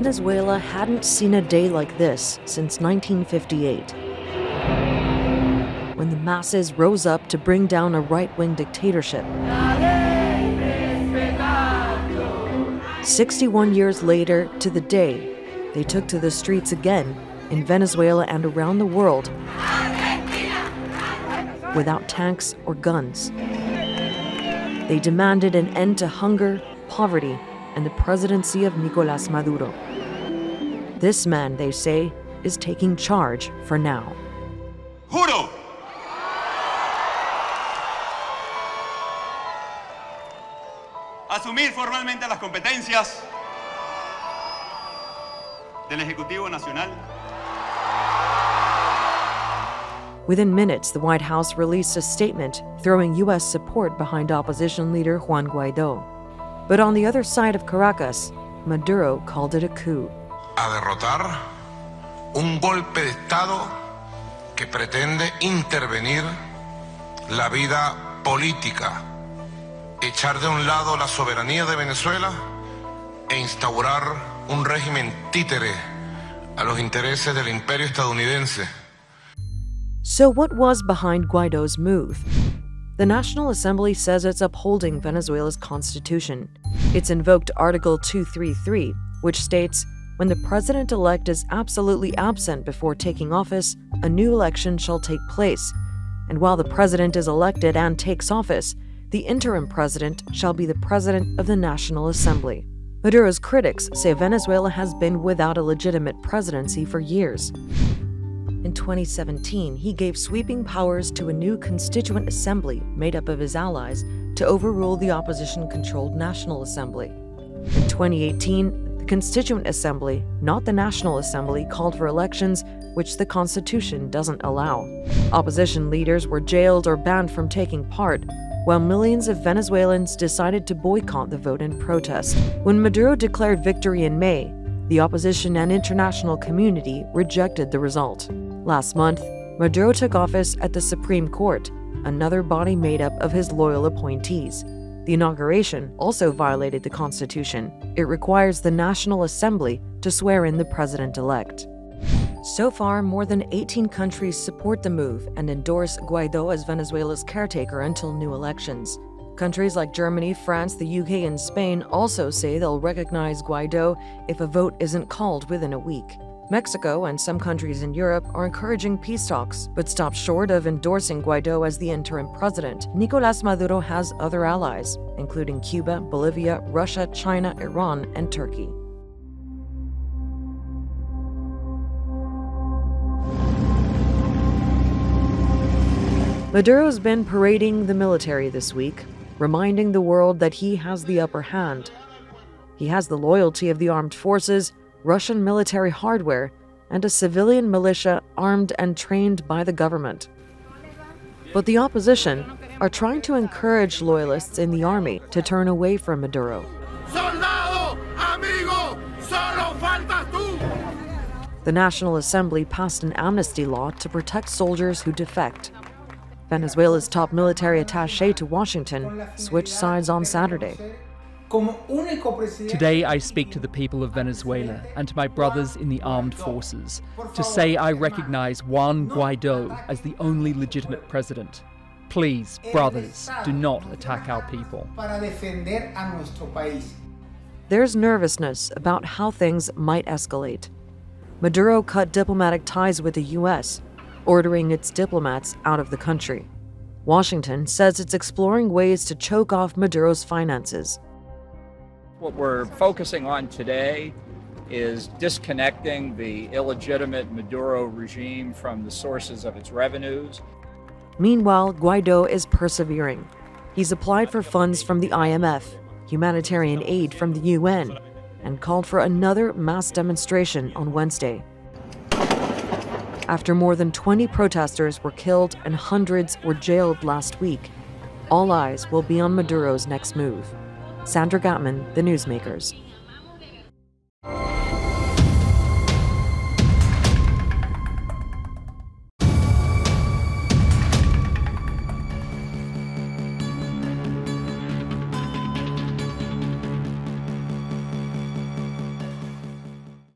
Venezuela hadn't seen a day like this since 1958, when the masses rose up to bring down a right-wing dictatorship. 61 years later, to the day, they took to the streets again in Venezuela and around the world without tanks or guns. They demanded an end to hunger, poverty, and the presidency of Nicolas Maduro. This man, they say, is taking charge for now. Juro asumir formalmente las competencias del Ejecutivo Nacional. Within minutes, the White House released a statement throwing U.S. support behind opposition leader Juan Guaido. But on the other side of Caracas, Maduro called it a coup. A derrotar un golpe de Estado que pretende intervenir la vida política, echar de un lado la soberanía de Venezuela e instaurar un régimen títere a los intereses del imperio estadounidense. So what was behind Guaido's move? The National Assembly says it's upholding Venezuela's constitution. It's invoked Article 233, which states, when the president-elect is absolutely absent before taking office, a new election shall take place. And while the president is elected and takes office, the interim president shall be the president of the National Assembly. Maduro's critics say Venezuela has been without a legitimate presidency for years. In 2017, he gave sweeping powers to a new constituent assembly made up of his allies to overrule the opposition-controlled National Assembly. In 2018, the Constituent Assembly, not the National Assembly, called for elections which the Constitution doesn't allow. Opposition leaders were jailed or banned from taking part, while millions of Venezuelans decided to boycott the vote in protest. When Maduro declared victory in May, the opposition and international community rejected the result. Last month, Maduro took office at the Supreme Court, another body made up of his loyal appointees. The inauguration also violated the Constitution. It requires the National Assembly to swear in the president-elect. So far, more than 18 countries support the move and endorse Guaido as Venezuela's caretaker until new elections. Countries like Germany, France, the UK, and Spain also say they'll recognize Guaido if a vote isn't called within a week. Mexico and some countries in Europe are encouraging peace talks, but stop short of endorsing Guaido as the interim president. Nicolas Maduro has other allies, including Cuba, Bolivia, Russia, China, Iran, and Turkey. Maduro's been parading the military this week, reminding the world that he has the upper hand. He has the loyalty of the armed forces, Russian military hardware, and a civilian militia armed and trained by the government. But the opposition are trying to encourage loyalists in the army to turn away from Maduro. Soldado, amigo, solo faltas tú. The National Assembly passed an amnesty law to protect soldiers who defect. Venezuela's top military attaché to Washington switched sides on Saturday. Today I speak to the people of Venezuela and to my brothers in the armed forces to say I recognize Juan Guaido as the only legitimate president. Please, brothers, do not attack our people. There's nervousness about how things might escalate. Maduro cut diplomatic ties with the U.S., ordering its diplomats out of the country. Washington says it's exploring ways to choke off Maduro's finances. What we're focusing on today is disconnecting the illegitimate Maduro regime from the sources of its revenues. Meanwhile, Guaido is persevering. He's applied for funds from the IMF, humanitarian aid from the UN, and called for another mass demonstration on Wednesday. After more than 20 protesters were killed and hundreds were jailed last week, all eyes will be on Maduro's next move. Sandra Gottman, The Newsmakers.